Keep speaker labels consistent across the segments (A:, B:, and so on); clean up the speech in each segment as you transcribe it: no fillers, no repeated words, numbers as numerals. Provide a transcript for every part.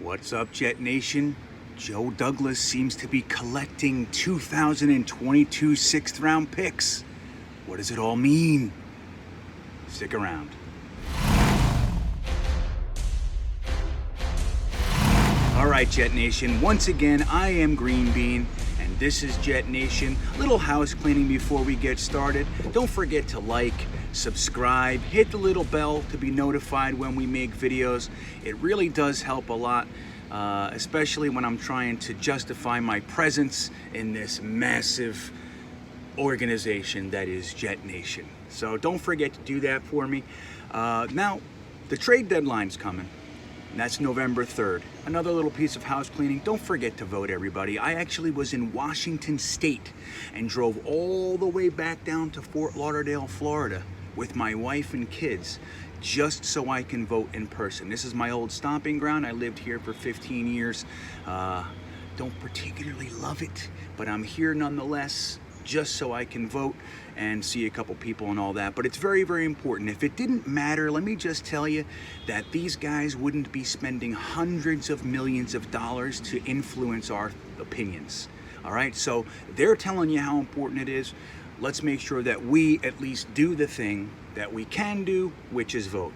A: What's up, JetNation? Joe Douglas seems to be collecting 2022 sixth-round picks. What does it all mean? Stick around. All right, JetNation. Once again, I am GreenBean, and this is JetNation. Little house cleaning before we get started. Don't forget to like, subscribe, hit the little bell to be notified when we make videos. It really does help a lot, especially when I'm trying to justify my presence in this massive organization that is JetNation. So don't forget to do that for me. Now, the trade deadline's coming. And that's November 3rd. Another little piece of house cleaning. Don't forget to vote, everybody. I actually was in Washington State and drove all the way back down to Fort Lauderdale, Florida with my wife and kids just so I can vote in person. This is my old stomping ground. I lived here for 15 years. Don't particularly love it, but I'm here nonetheless just so I can vote and see a couple people and all that. But it's very, very important. If it didn't matter, let me just tell you that these guys wouldn't be spending hundreds of millions of dollars to influence our opinions. All right, so they're telling you how important it is. Let's make sure that we at least do the thing that we can do, which is vote.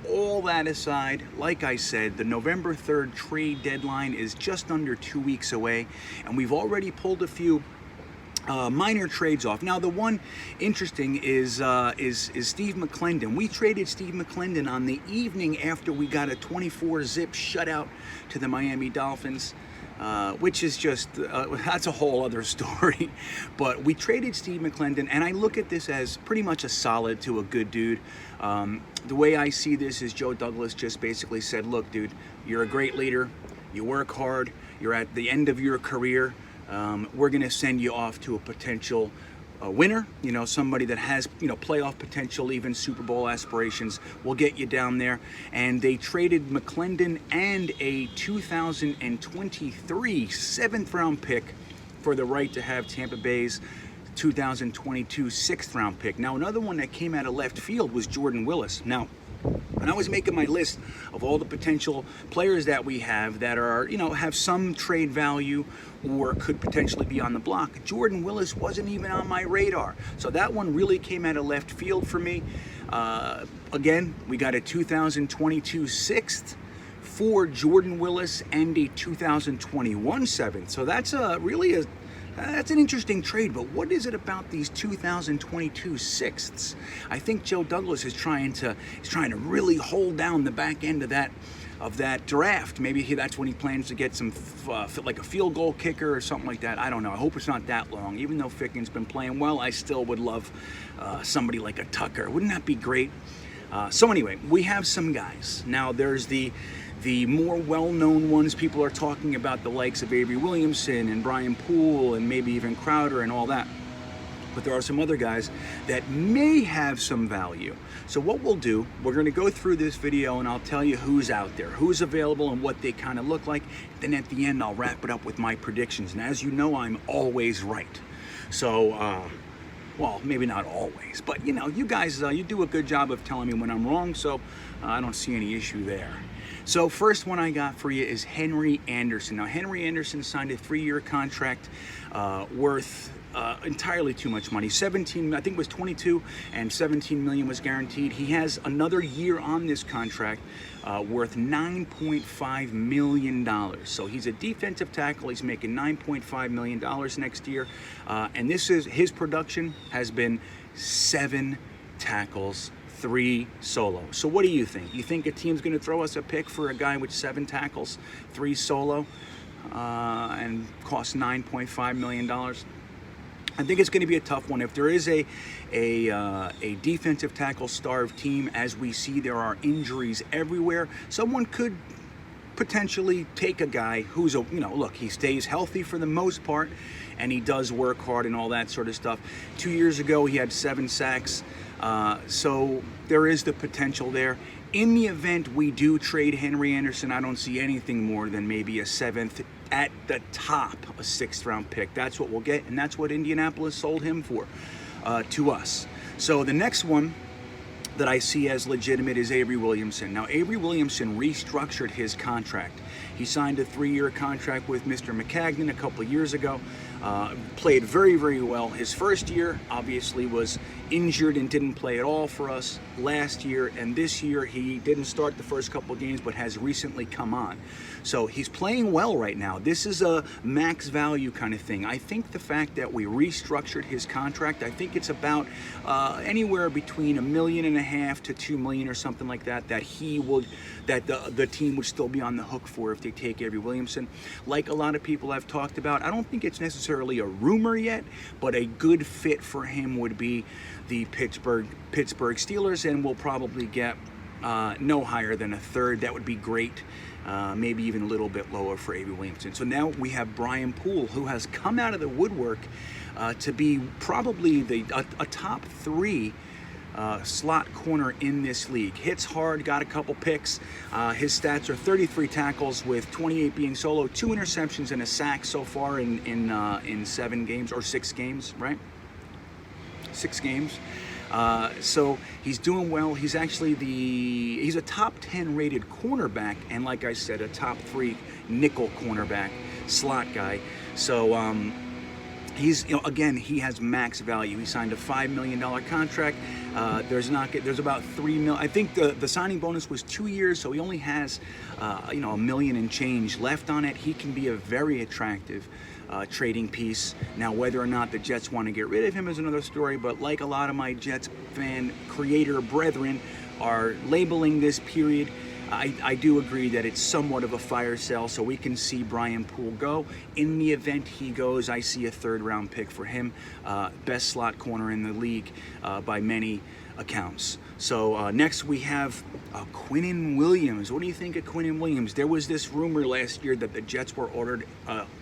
A: All that aside, like I said, the November 3rd trade deadline is just under 2 weeks away, and we've already pulled a few minor trades off. Now, the one interesting is Steve McClendon. We traded Steve McClendon on the evening after we got a 24-zip shutout to the Miami Dolphins, which is just, that's a whole other story. But we traded Steve McClendon, and I look at this as pretty much a solid to a good dude. The way I see this is Joe Douglas just basically said, look, dude, you're a great leader. You work hard. You're at the end of your career. We're going to send you off to a potential winner, you know, somebody that has, you know, playoff potential, even Super Bowl aspirations. We'll get you down there. And they traded McClendon and a 2023 seventh-round pick for the right to have Tampa Bay's 2022 sixth-round pick. Now, another one that came out of left field was Jordan Willis. Now, when I was making my list of all the potential players that we have that are, you know, have some trade value or could potentially be on the block, Jordan Willis wasn't even on my radar. So that one really came out of left field for me. Again, we got a 2022 sixth for Jordan Willis and a 2021 seventh. So that's that's an interesting trade, but what is it about these 2022 sixths? I think Joe Douglas is trying to really hold down the back end of that draft. Maybe that's when he plans to get some like a field goal kicker or something like that. I don't know. I hope it's not that long. Even though Ficken's been playing well, I still would love somebody like a Tucker. Wouldn't that be great? So anyway, we have some guys. Now there's the more well-known ones. People are talking about the likes of Avery Williamson and Brian Poole and maybe even Crowder and all that. But there are some other guys that may have some value. So what we'll do, we're going to go through this video and I'll tell you who's out there, who's available and what they kind of look like. Then at the end, I'll wrap it up with my predictions. And as you know, I'm always right. So, well, maybe not always, but you know, you guys, you do a good job of telling me when I'm wrong. So I don't see any issue there. So first one I got for you is Henry Anderson. Now, Henry Anderson signed a 3-year contract worth entirely too much money. 17, I think it was 22 and 17 million was guaranteed. He has another year on this contract worth $9.5 million. So he's a defensive tackle. He's making $9.5 million next year. And this is his production has been 7 tackles, 3 solo. So what do you think? You think a team's going to throw us a pick for a guy with 7 tackles, 3 solo, and cost $9.5 million? I think it's going to be a tough one. If there is a defensive tackle starved team, as we see there are injuries everywhere, someone could potentially take a guy who's a, you know, look, he stays healthy for the most part and he does work hard and all that sort of stuff. 2 years ago, he had 7 sacks. So there is the potential there. In the event we do trade Henry Anderson, I don't see anything more than maybe a 7th, at the top, a 6th-round pick. That's what we'll get, and that's what Indianapolis sold him for to us. So the next one that I see as legitimate is Avery Williamson. Now, Avery Williamson restructured his contract. He signed a 3-year contract with Mr. McCagnon a couple of years ago. Played very, very well. His first year, obviously, was injured and didn't play at all for us last year. And this year, he didn't start the first couple of games, but has recently come on. So he's playing well right now. This is a max value kind of thing. I think the fact that we restructured his contract, I think it's about anywhere between $1.5 million to $2 million or something like that, that the team would still be on the hook for if they take Avery Williamson. Like a lot of people have talked about, I don't think it's necessarily a rumor yet, but a good fit for him would be the Pittsburgh Steelers, and we'll probably get no higher than a third. That would be great. Maybe even a little bit lower for Avery Williamson. So now we have Brian Poole, who has come out of the woodwork to be probably a top 3 slot corner in this league. Hits hard, got a couple picks. His stats are 33 tackles with 28 being solo, 2 interceptions and a sack so far in 7 games or 6 games, right? 6 games. So he's doing well. He's actually he's a top 10 rated cornerback, and like I said, a top 3 nickel cornerback, slot guy. So he's, again, he has max value. He signed a $5 million contract. There's about $3 million. I think the signing bonus was 2 years, so he only has $1 million and change left on it. He can be a very attractive trading piece. Now, whether or not the Jets want to get rid of him is another story, but like a lot of my Jets fan creator brethren are labeling this period, I do agree that it's somewhat of a fire sale, so we can see Brian Poole go. In the event he goes, I see a 3rd round pick for him. Best slot corner in the league by many accounts. So next we have Quinnen Williams. What do you think of Quinnen Williams? There was this rumor last year that the Jets were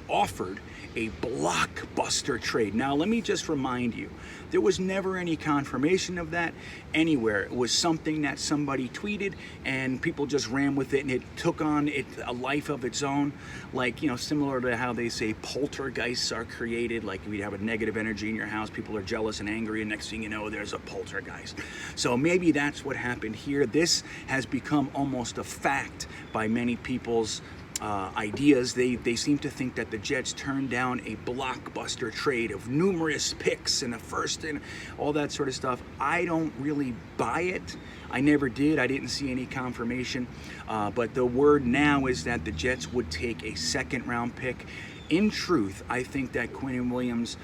A: offered a blockbuster trade. Now, let me just remind you, there was never any confirmation of that anywhere. It was something that somebody tweeted and people just ran with it, and it took on a life of its own, like, similar to how they say poltergeists are created. Like, if you have a negative energy in your house, people are jealous and angry, and next thing you know, there's a poltergeist. So maybe that's what happened here. This has become almost a fact by many people's ideas. They seem to think that the Jets turned down a blockbuster trade of numerous picks and a first and all that sort of stuff. I don't really buy it. I never did. I didn't see any confirmation. But the word now is that the Jets would take a 2nd round pick. In truth, I think that Quinnen Williams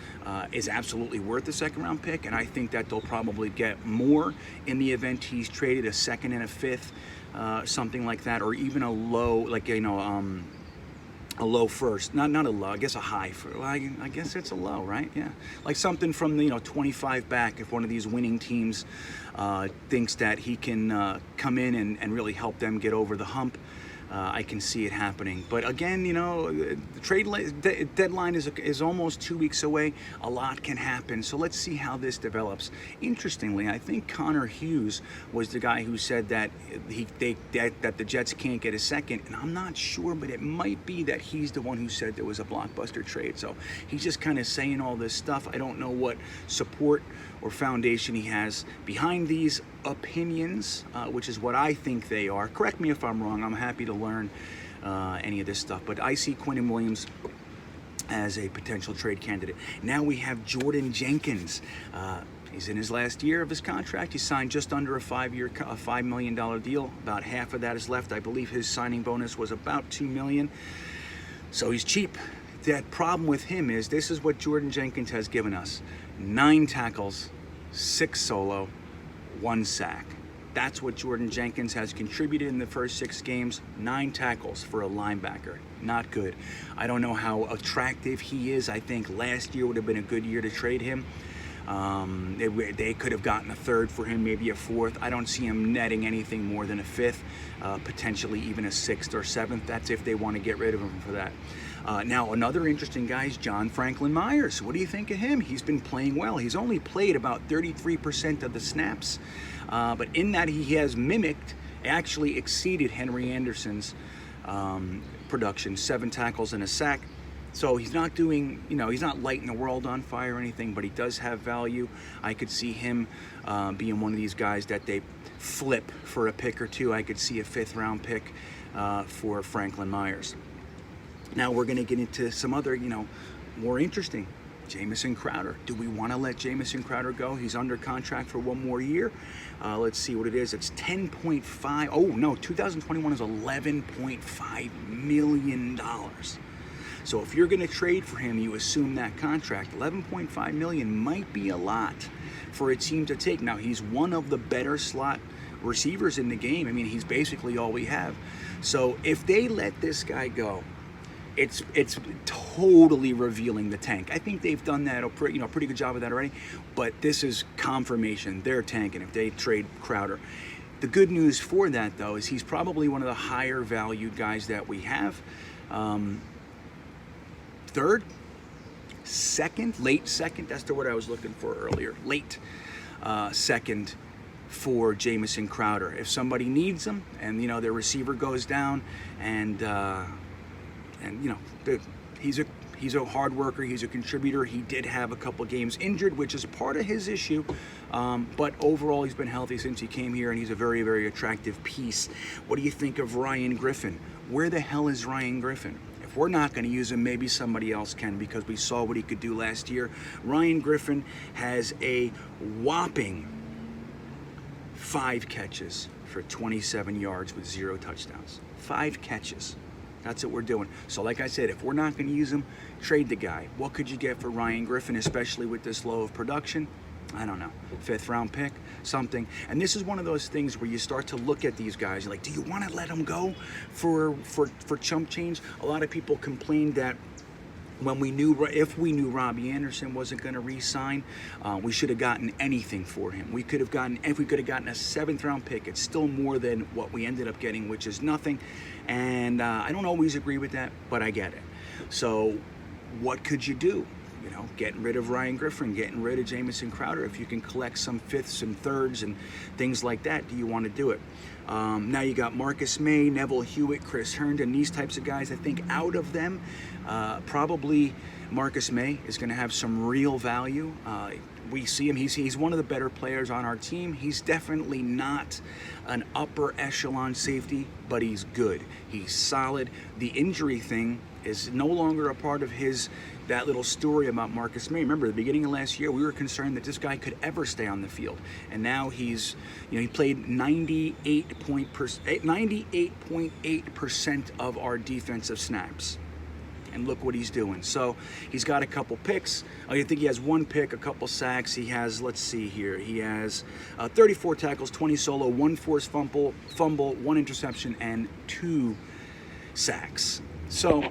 A: is absolutely worth a 2nd round pick, and I think that they'll probably get more in the event he's traded, a 2nd and a 5th. Something like that, or even a low, like, a low first, not a low, I guess a high. Well, I guess it's a low, right? Yeah, like something from the 25 back. If one of these winning teams thinks that he can come in and really help them get over the hump, I can see it happening. But again, the trade deadline is almost 2 weeks away. A lot can happen. So let's see how this develops. Interestingly, I think Connor Hughes was the guy who said that that the Jets can't get a 2nd, and I'm not sure, but it might be that he's the one who said there was a blockbuster trade. So he's just kind of saying all this stuff. I don't know what support or foundation he has behind these opinions, which is what I think they are. Correct me if I'm wrong. I'm happy to learn any of this stuff. But I see Quinnen Williams as a potential trade candidate. Now we have Jordan Jenkins. He's in his last year of his contract. He signed just under a $5 million deal. About half of that is left. I believe his signing bonus was about $2 million. So he's cheap. That problem with him is, this is what Jordan Jenkins has given us: 9 tackles, 6 solo, 1 sack. That's what Jordan Jenkins has contributed in the first 6 games. 9 tackles for a linebacker. Not good. I don't know how attractive he is. I think last year would have been a good year to trade him. They could have gotten a 3rd for him, maybe a 4th. I don't see him netting anything more than a 5th, potentially even a 6th or 7th. That's if they want to get rid of him for that. Now, another interesting guy is John Franklin Myers. What do you think of him? He's been playing well. He's only played about 33% of the snaps, but in that he has actually exceeded Henry Anderson's production. 7 tackles and a sack. So he's not doing, he's not lighting the world on fire or anything, but he does have value. I could see him being one of these guys that they flip for a pick or two. I could see a 5th round pick for Franklin Myers. Now we're going to get into some other, more interesting. Jamison Crowder. Do we want to let Jamison Crowder go? He's under contract for 1 more year. Let's see what it is. It's 10.5. Oh no, 2021 is $11.5 million. So if you're going to trade for him, you assume that contract. $11.5 million might be a lot for a team to take. Now he's one of the better slot receivers in the game. I mean, he's basically all we have. So if they let this guy go, it's totally revealing the tank. I think they've done that, pretty good job of that already. But this is confirmation. They're tanking if they trade Crowder. The good news for that, though, is he's probably one of the higher valued guys that we have. Third, second, late second. That's the word I was looking for earlier. Late second for Jamison Crowder. If somebody needs him, and their receiver goes down, and he's a hard worker. He's a contributor. He did have a couple games injured, which is part of his issue. But overall, he's been healthy since he came here, and he's a very, very attractive piece. What do you think of Ryan Griffin? Where the hell is Ryan Griffin? If we're not going to use him, maybe somebody else can, because we saw what he could do last year. Ryan Griffin has a whopping 5 catches for 27 yards with 0 touchdowns. 5 catches. That's what we're doing. So like I said, if we're not going to use him, trade the guy. What could you get for Ryan Griffin, especially with this low of production? I don't know. 5th round pick, something. And this is one of those things where you start to look at these guys. You're like, do you want to let them go for chump change? A lot of people complained that if we knew Robbie Anderson wasn't going to re-sign, we should have gotten anything for him. If we could have gotten a 7th round pick, it's still more than what we ended up getting, which is nothing. And I don't always agree with that, but I get it. So what could you do? Getting rid of Ryan Griffin, getting rid of Jamison Crowder. If you can collect some 5ths and 3rds and things like that, do you want to do it? Now you got Marcus May, Neville Hewitt, Chris Herndon, these types of guys. I think out of them, probably Marcus May is going to have some real value. We see him. He's one of the better players on our team. He's definitely not an upper echelon safety, but he's good. He's solid. The injury thing is no longer a part of that little story about Marcus May. Remember, at the beginning of last year, we were concerned that this guy could ever stay on the field. And now he played 98.8% of our defensive snaps. And look what he's doing. So he's got a couple picks. I think he has 1 pick, a couple sacks. He has, let's see here, he has 34 tackles, 20 solo, 1 forced fumble, 1 interception, and 2 sacks. So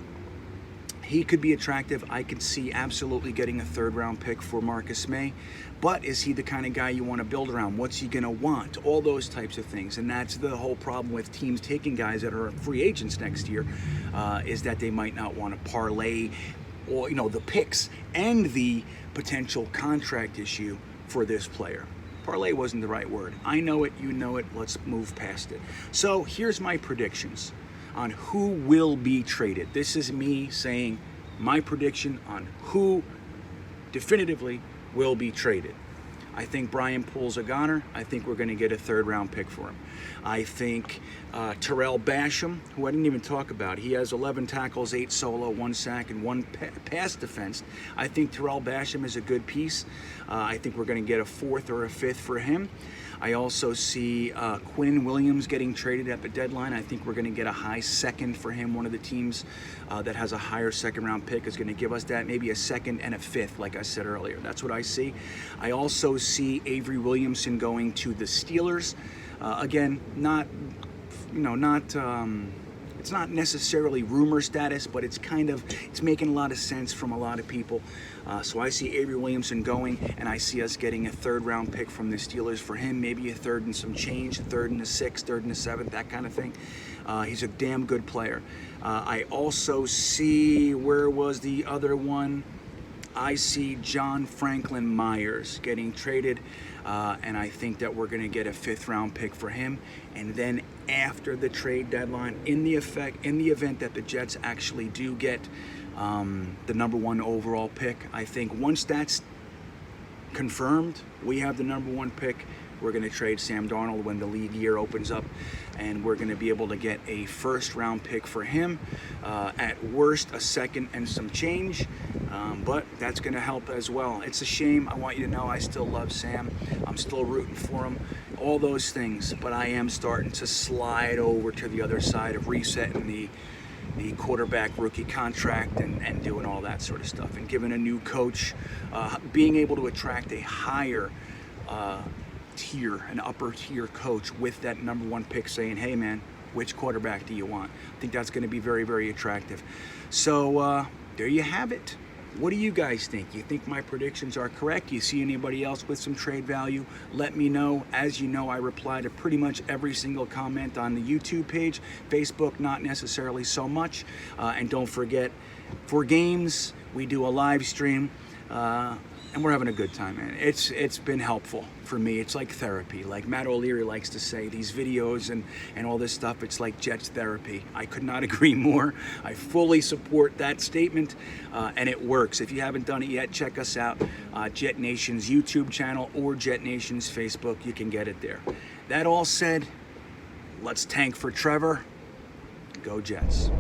A: he could be attractive. I could see absolutely getting a 3rd round pick for Marcus May. But is he the kind of guy you want to build around? What's he going to want? All those types of things. And that's the whole problem with teams taking guys that are free agents next year, is that they might not want to parlay or the picks and the potential contract issue for this player. Parlay wasn't the right word. I know it, you know it. Let's move past it. So here's my predictions on who will be traded. This is me saying my prediction on who definitively will be traded. I think Brian Poole's a goner. I think we're going to get a 3rd round pick for him. I think Terrell Basham, who I didn't even talk about, he has 11 tackles, 8 solo, 1 sack, and 1 pass defense. I think Terrell Basham is a good piece. I think we're going to get a 4th or a 5th for him. I also see Quinn Williams getting traded at the deadline. I think we're going to get a high 2nd for him. One of the teams that has a higher 2nd round pick is going to give us that, maybe a 2nd and a 5th, like I said earlier. That's what I see. I also see Avery Williamson going to the Steelers. Again, it's not necessarily rumor status, but it's making a lot of sense from a lot of people. So I see Avery Williamson going, and I see us getting a 3rd round pick from the Steelers for him, maybe a 3rd and some change, a 3rd and a 6th, 3rd and a 7th, that kind of thing. He's a damn good player. I also see, where was the other one? I see John Franklin Myers getting traded. and I think that we're going to get a 5th round pick for him. And then after the trade deadline, in the event that the Jets actually do get the number 1 overall pick, I think once that's confirmed, we have the number 1 pick. We're going to trade Sam Darnold when the league year opens up, and we're going to be able to get a 1st round pick for him. At worst, a 2nd and some change, but that's going to help as well. It's a shame. I want you to know I still love Sam. I'm still rooting for him, all those things, but I am starting to slide over to the other side of resetting the quarterback rookie contract and doing all that sort of stuff, and giving a new coach, being able to attract a higher tier, an upper tier coach with that number 1 pick, saying, hey man, which quarterback do you want? I think that's going to be very, very attractive. So there you have it. What do you guys think? You think my predictions are correct? You see anybody else with some trade value? Let me know. As you know, I reply to pretty much every single comment on the YouTube page. Facebook, not necessarily so much. And don't forget, for games, we do a live stream. And we're having a good time, man. It's been helpful for me. It's like therapy. Like Matt O'Leary likes to say, these videos and all this stuff, it's like Jets therapy. I could not agree more. I fully support that statement, and it works. If you haven't done it yet, check us out. JetNation's YouTube channel or JetNation's Facebook. You can get it there. That all said, let's tank for Trevor. Go Jets.